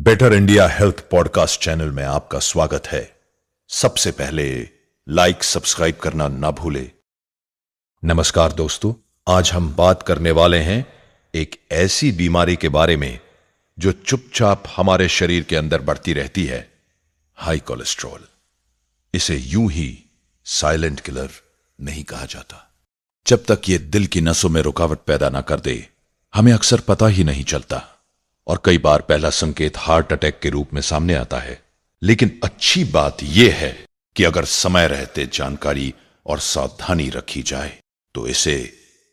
Better India health podcast channel में आपका स्वागत है। सबसे पहले लाइक सब्सक्राइब करना ना भूले। नमस्कार दोस्तों, आज हम बात करने वाले हैं एक ऐसी बीमारी के बारे में जो चुपचाप हमारे शरीर के अंदर बढ़ती रहती है, हाई कोलेस्ट्रॉल। इसे यूं ही साइलेंट किलर नहीं कहा जाता। जब तक ये दिल की नसों में रुकावट पैदा ना कर दे, हमें अक्सर पता ही नहीं चलता और कई बार पहला संकेत हार्ट अटैक के रूप में सामने आता है। लेकिन अच्छी बात यह है कि अगर समय रहते जानकारी और सावधानी रखी जाए तो इसे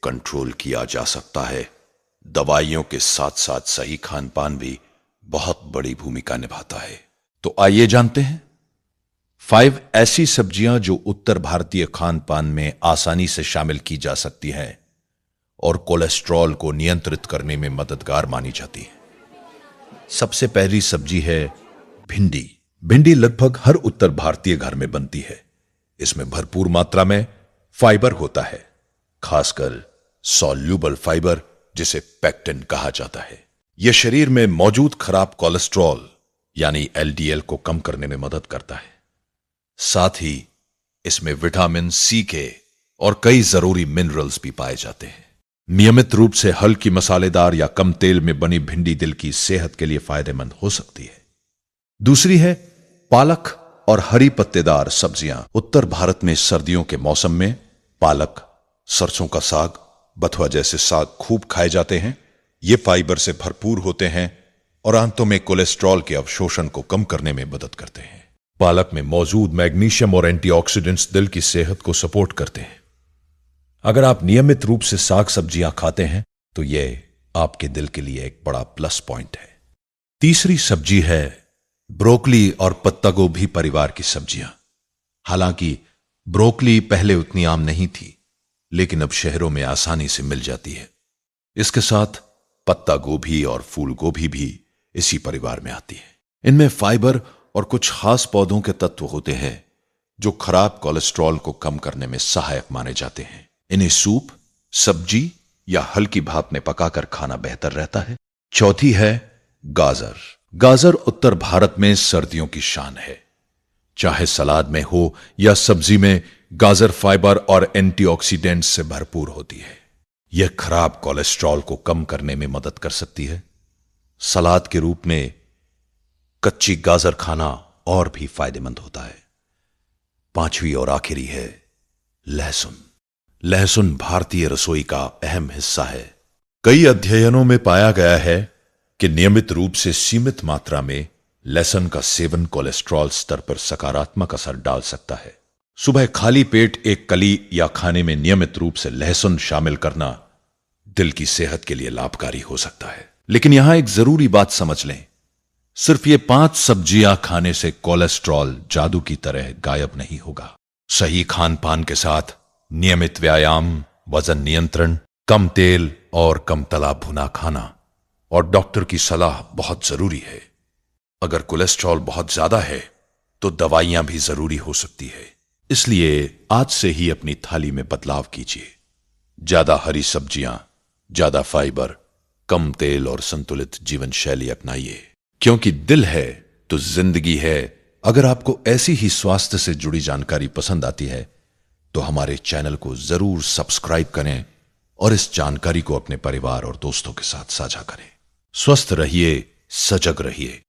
कंट्रोल किया जा सकता है। दवाइयों के साथ साथ सही खान पान भी बहुत बड़ी भूमिका निभाता है। तो आइए जानते हैं 5 ऐसी सब्जियां जो उत्तर भारतीय खान पान में आसानी से शामिल की जा सकती हैं और कोलेस्ट्रॉल को नियंत्रित करने में मददगार मानी जाती है। सबसे पहली सब्जी है भिंडी। भिंडी लगभग हर उत्तर भारतीय घर में बनती है। इसमें भरपूर मात्रा में फाइबर होता है, खासकर सॉल्यूबल फाइबर जिसे पेक्टिन कहा जाता है। यह शरीर में मौजूद खराब कोलेस्ट्रॉल यानी एलडीएल को कम करने में मदद करता है। साथ ही इसमें विटामिन सी के और कई जरूरी मिनरल्स भी पाए जाते हैं। नियमित रूप से हल्की मसालेदार या कम तेल में बनी भिंडी दिल की सेहत के लिए फायदेमंद हो सकती है। दूसरी है पालक और हरी पत्तेदार सब्जियां। उत्तर भारत में सर्दियों के मौसम में पालक, सरसों का साग, बथुआ जैसे साग खूब खाए जाते हैं। ये फाइबर से भरपूर होते हैं और आंतों में कोलेस्ट्रॉल के अवशोषण को कम करने में मदद करते हैं। पालक में मौजूद मैग्नीशियम और एंटीऑक्सीडेंट्स दिल की सेहत को सपोर्ट करते हैं। अगर आप नियमित रूप से साग सब्जियां खाते हैं तो यह आपके दिल के लिए एक बड़ा प्लस पॉइंट है। तीसरी सब्जी है ब्रोकली और पत्ता गोभी परिवार की सब्जियां। हालांकि ब्रोकली पहले उतनी आम नहीं थी, लेकिन अब शहरों में आसानी से मिल जाती है। इसके साथ पत्ता गोभी और फूल गोभी भी इसी परिवार में आती है। इनमें फाइबर और कुछ खास पौधों के तत्व होते हैं जो खराब कोलेस्ट्रॉल को कम करने में सहायक माने जाते हैं। इन्हें सूप, सब्जी या हल्की भाप में पकाकर खाना बेहतर रहता है। चौथी है गाजर। गाजर उत्तर भारत में सर्दियों की शान है। चाहे सलाद में हो या सब्जी में, गाजर फाइबर और एंटीऑक्सीडेंट्स से भरपूर होती है। यह खराब कोलेस्ट्रॉल को कम करने में मदद कर सकती है। सलाद के रूप में कच्ची गाजर खाना और भी फायदेमंद होता है। पांचवी और आखिरी है लहसुन। लहसुन भारतीय रसोई का अहम हिस्सा है। कई अध्ययनों में पाया गया है कि नियमित रूप से सीमित मात्रा में लहसुन का सेवन कोलेस्ट्रॉल स्तर पर सकारात्मक असर डाल सकता है। सुबह खाली पेट एक कली या खाने में नियमित रूप से लहसुन शामिल करना दिल की सेहत के लिए लाभकारी हो सकता है। लेकिन यहां एक जरूरी बात समझ लें, सिर्फ ये 5 सब्जियां खाने से कोलेस्ट्रॉल जादू की तरह गायब नहीं होगा। सही खान पान के साथ नियमित व्यायाम, वजन नियंत्रण, कम तेल और कम तला भुना खाना और डॉक्टर की सलाह बहुत जरूरी है। अगर कोलेस्ट्रॉल बहुत ज्यादा है तो दवाइयां भी जरूरी हो सकती है। इसलिए आज से ही अपनी थाली में बदलाव कीजिए। ज्यादा हरी सब्जियां, ज्यादा फाइबर, कम तेल और संतुलित जीवन शैली अपनाइए, क्योंकि दिल है तो जिंदगी है। अगर आपको ऐसी ही स्वास्थ्य से जुड़ी जानकारी पसंद आती है तो हमारे चैनल को जरूर सब्सक्राइब करें और इस जानकारी को अपने परिवार और दोस्तों के साथ साझा करें। स्वस्थ रहिए, सजग रहिए।